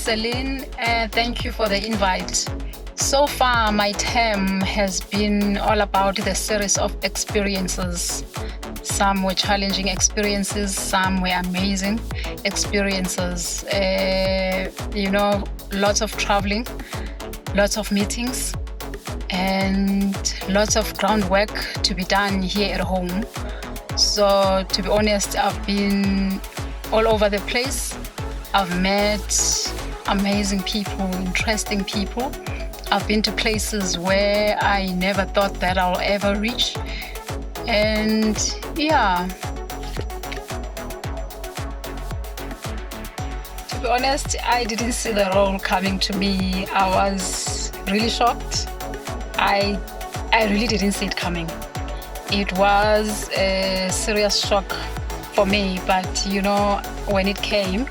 Celine. Thank you for the invite. So far, my term has been all about the series of experiences. Some were challenging experiences, some were amazing experiences. Lots of traveling, lots of meetings, and lots of groundwork to be done here at home. So, to be honest, I've been all over the place. I've met amazing people, interesting people. I've been to places where I never thought that I'll ever reach. And yeah. To be honest, I didn't see the role coming to me. I was really shocked. I really didn't see it coming. It was a serious shock for me, but when it came,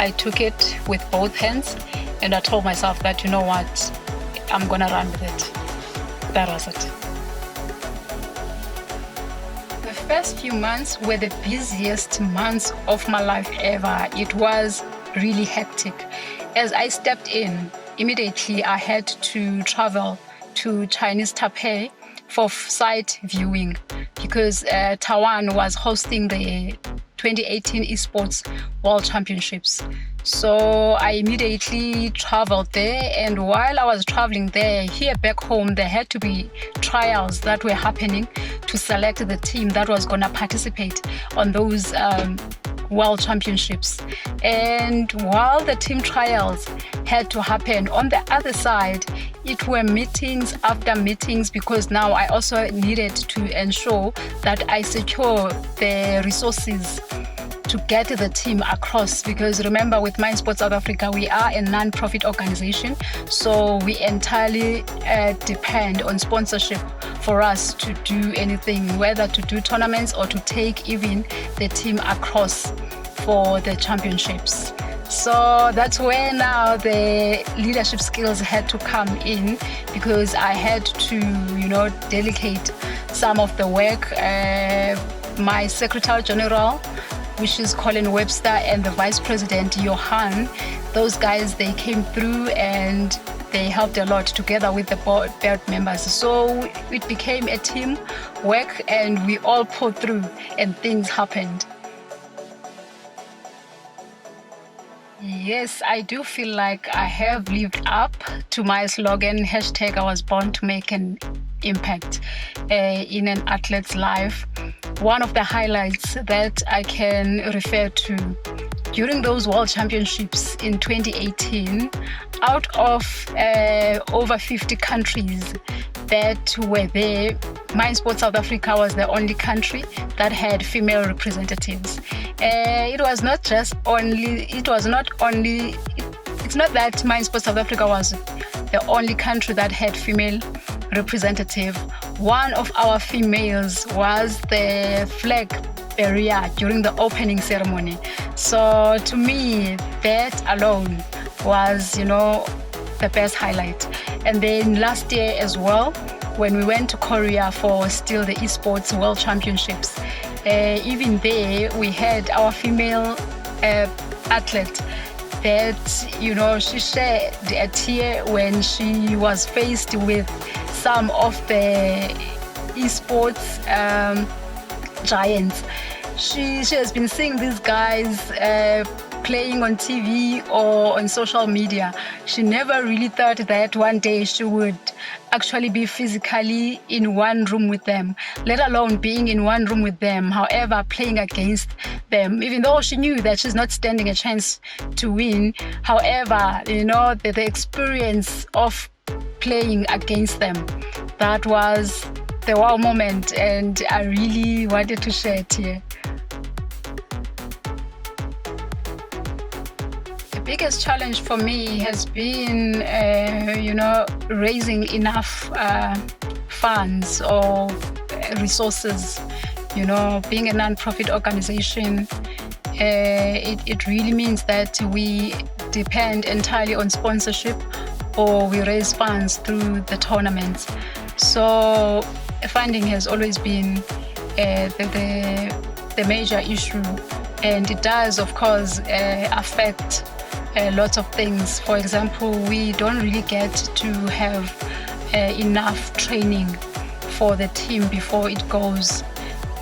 I took it with both hands and I told myself that, you know what, I'm gonna run with it. That was it. The first few months were the busiest months of my life ever. It was really hectic. As I stepped in, immediately I had to travel to Chinese Taipei for site viewing because Taiwan was hosting the 2018 Esports World Championships. So I immediately traveled there, and while I was traveling there, here back home, there had to be trials that were happening to select the team that was going to participate on those World Championships. And while the team trials had to happen, on the other side, it were meetings after meetings, because now I also needed to ensure that I secure the resources to get the team across, because remember, with Mind Sports South Africa, we are a non-profit organization, so we entirely depend on sponsorship for us to do anything, whether to do tournaments or to take even the team across for the championships. So that's where now the leadership skills had to come in, because I had to, delegate some of the work. My Secretary General, which is Colin Webster, and the Vice President, Johan, those guys, they came through and they helped a lot together with the board members. So it became a team work and we all pulled through and things happened. Yes, I do feel like I have lived up to my slogan, #I was born to make an impact in an athlete's life. One of the highlights that I can refer to during those World Championships in 2018, out of over 50 countries that were there, Mind Sports South Africa was the only country that had female representatives. It's not that Mind Sports South Africa was the only country that had female representative. One of our females was the flag bearer during the opening ceremony. So to me, that alone was, the best highlight. And then last year as well, when we went to Korea for still the Esports World Championships, even there we had our female athlete that, she shed a tear when she was faced with some of the esports giants. She has been seeing these guys playing on TV or on social media. She never really thought that one day she would actually be physically in one room with them, let alone being in one room with them, however, playing against them, even though she knew that she's not standing a chance to win. However, the experience of playing against them, that was the wow moment, and I really wanted to share it here. The biggest challenge for me has been, raising enough funds or resources. Being a non-profit organization, it really means that we depend entirely on sponsorship, or we raise funds through the tournaments. So funding has always been the major issue, and it does, of course, affect lots of things. For example, we don't really get to have enough training for the team before it goes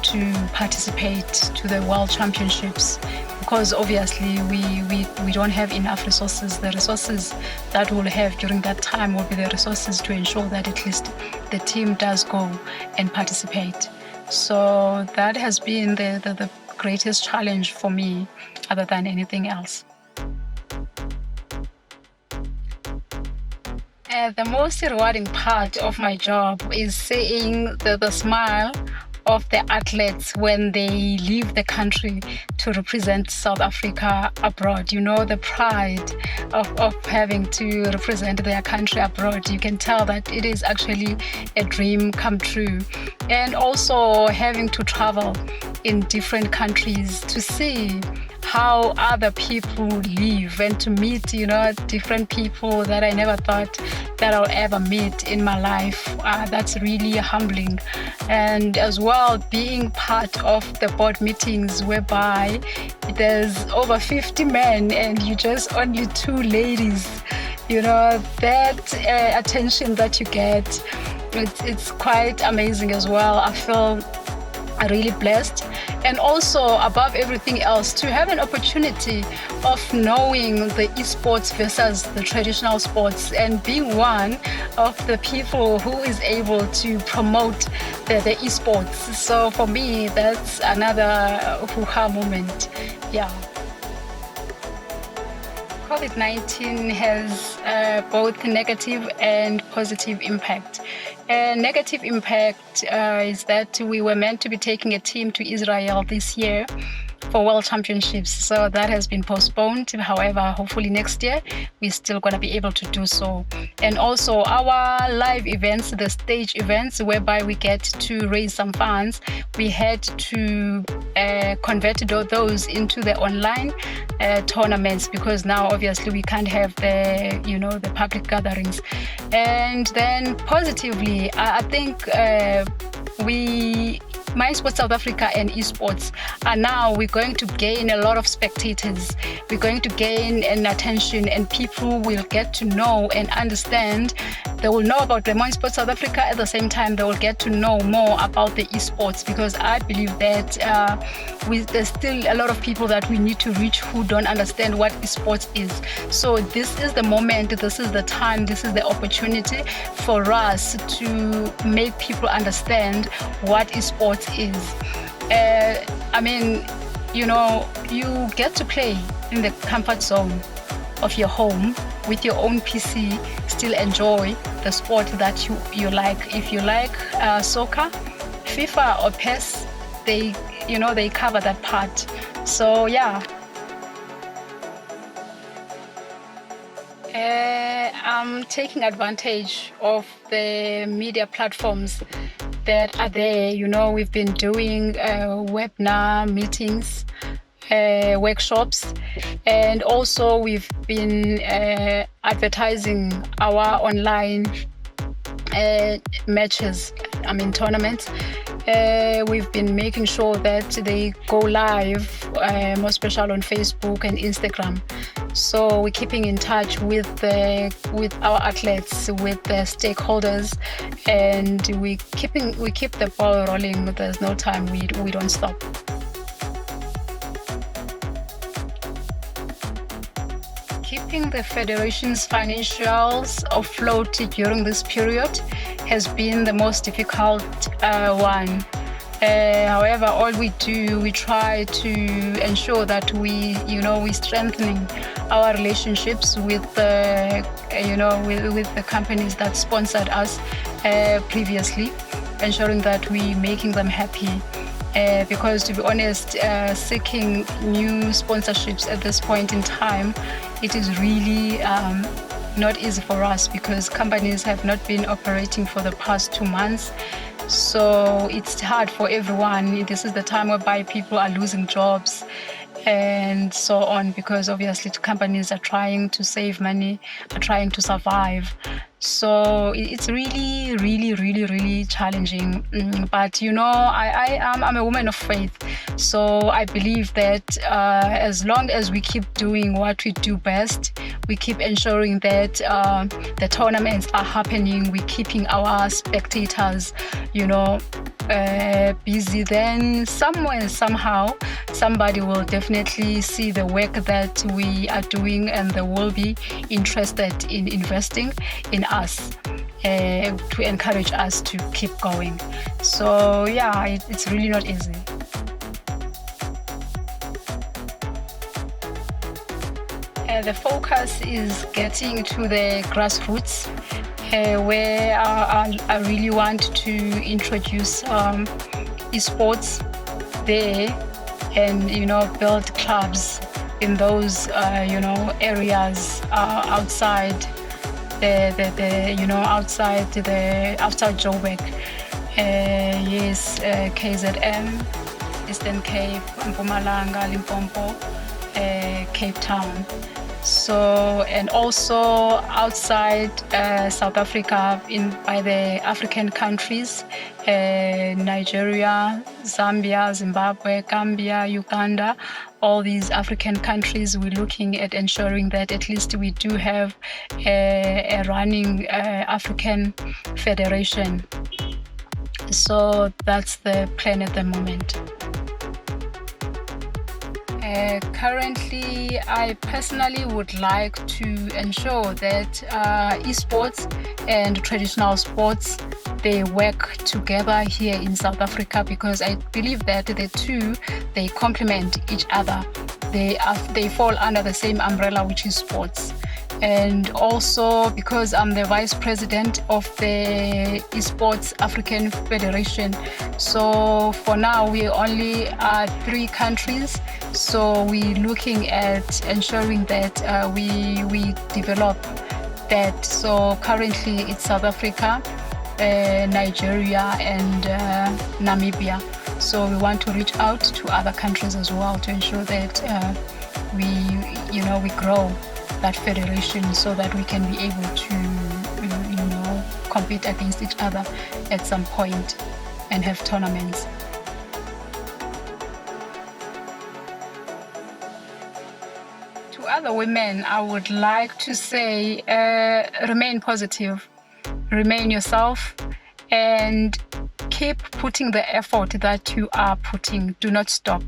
to participate to the World Championships, because obviously we don't have enough resources. The resources that we'll have during that time will be the resources to ensure that at least the team does go and participate. So that has been the greatest challenge for me, other than anything else. The most rewarding part of my job is seeing the smile of the athletes when they leave the country to represent South Africa abroad. You know, the pride of having to represent their country abroad. You can tell that it is actually a dream come true. And also having to travel in different countries to see how other people live and to meet, different people that I never thought that I'll ever meet in my life. That's really humbling. And as well, being part of the board meetings whereby there's over 50 men and you just only 2 ladies, that attention that you get, it's quite amazing as well. I feel really blessed. And also, above everything else, to have an opportunity of knowing the esports versus the traditional sports and being one of the people who is able to promote the esports. So for me, that's another hoo-ha moment. Yeah. COVID-19 has both negative and positive impact. Negative impact is that we were meant to be taking a team to Israel this year for World Championships. So that has been postponed. However, hopefully next year, we're still going to be able to do so. And also our live events, the stage events, whereby we get to raise some funds, we had to convert those into the online tournaments, because now obviously we can't have the public gatherings. And then positively, I think My Sports South Africa and esports we're going to gain a lot of spectators. We're going to gain an attention, and people will get to know and understand. They will know about My Sports South Africa. At the same time, they will get to know more about the esports, because I believe that there's still a lot of people that we need to reach who don't understand what esports is. So this is the moment, this is the time, this is the opportunity for us to make people understand what esports is. You get to play in the comfort zone of your home with your own PC, still enjoy the sport that you like. If you like soccer, FIFA or PES, they cover that part. So yeah. I'm taking advantage of the media platforms that are there. We've been doing webinar meetings, workshops, and also we've been advertising our online matches, tournaments. We've been making sure that they go live, more special on Facebook and Instagram. So we're keeping in touch with our athletes, with the stakeholders, and we keep the ball rolling. There's no time, we don't stop. Keeping the federation's financials afloat during this period has been the most difficult one. However, all we do, we try to ensure that we're strengthening our relationships with the companies that sponsored us previously, ensuring that we're making them happy. Because to be honest, seeking new sponsorships at this point in time, it is really not easy for us, because companies have not been operating for the past 2 months. So it's hard for everyone. This is the time whereby people are losing jobs and so on, because obviously companies are trying to save money, are trying to survive. So it's really, really, really, really challenging. But I'm a woman of faith, so I believe that as long as we keep doing what we do best, we keep ensuring that the tournaments are happening, we're keeping our spectators, busy, then somewhere, somehow, somebody will definitely see the work that we are doing, and they will be interested in investing in us to encourage us to keep going. So it's really not easy. The focus is getting to the grassroots, where I really want to introduce esports there, and build clubs in those areas outside outside Joburg. KZN, Eastern Cape, Mpumalanga, Limpopo, Cape Town. So, and also outside South Africa, by the African countries, Nigeria, Zambia, Zimbabwe, Gambia, Uganda, all these African countries, we're looking at ensuring that at least we do have a running African federation. So that's the plan at the moment. Currently, I personally would like to ensure that esports and traditional sports, they work together here in South Africa, because I believe that the two, they complement each other. They fall under the same umbrella, which is sports. And also because I'm the vice president of the Esports African Federation. So for now, we only are 3 countries. So we're looking at ensuring that we develop that. So currently it's South Africa, Nigeria, and Namibia. So we want to reach out to other countries as well to ensure that we grow that federation, so that we can be able to compete against each other at some point and have tournaments. To other women, I would like to say, remain positive, remain yourself, and keep putting the effort that you are putting. Do not stop.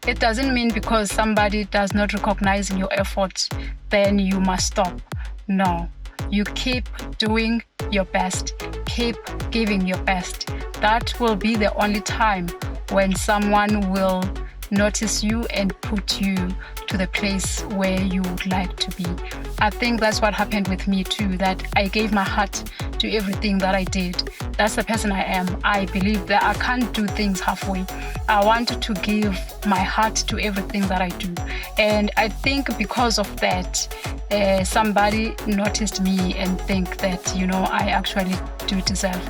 It doesn't mean because somebody does not recognize your efforts, then you must stop. No, you keep doing your best, keep giving your best. That will be the only time when someone will notice you and put you to the place where you would like to be. I think that's what happened with me too, that I gave my heart to everything that I did. That's the person I am. I believe that I can't do things halfway. I wanted to give my heart to everything that I do. And I think because of that, somebody noticed me and think that, I actually do deserve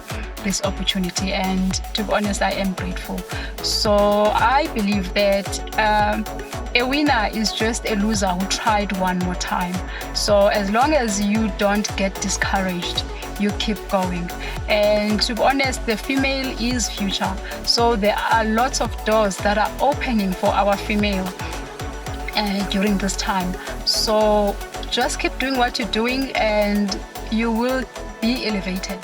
this opportunity. And to be honest, I am grateful. So I believe that a winner is just a loser who tried one more time. So as long as you don't get discouraged, you keep going. And to be honest, the female is future. So there are lots of doors that are opening for our female during this time. So just keep doing what you're doing and you will be elevated.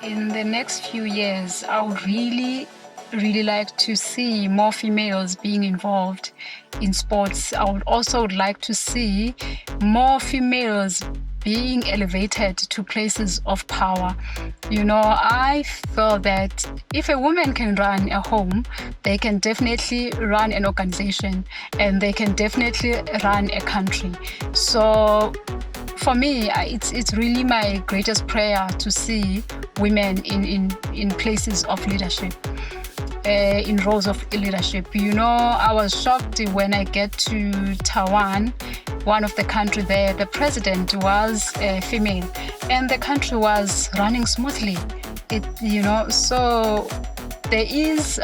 In the next few years, I would really like to see more females being involved in sports. I would also like to see more females being elevated to places of power. I feel that if a woman can run a home, they can definitely run an organization, and they can definitely run a country. So for me, it's really my greatest prayer to see women in places of leadership, in roles of leadership. I was shocked when I get to Taiwan one of the country there, the president was a female, and the country was running smoothly. So there is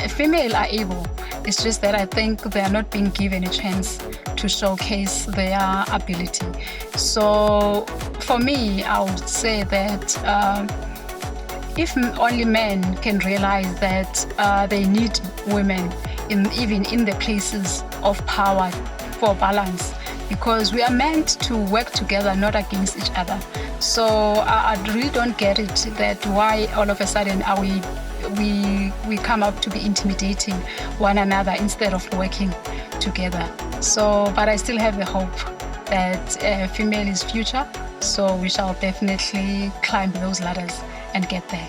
female are able. It's just that I think they are not being given a chance to showcase their ability. So for me, I would say that if only men can realize that they need women even in the places of power for balance, because we are meant to work together, not against each other. So I really don't get it that why all of a sudden are we come up to be intimidating one another instead of working together. So, but I still have the hope that female is future. So we shall definitely climb those ladders and get there.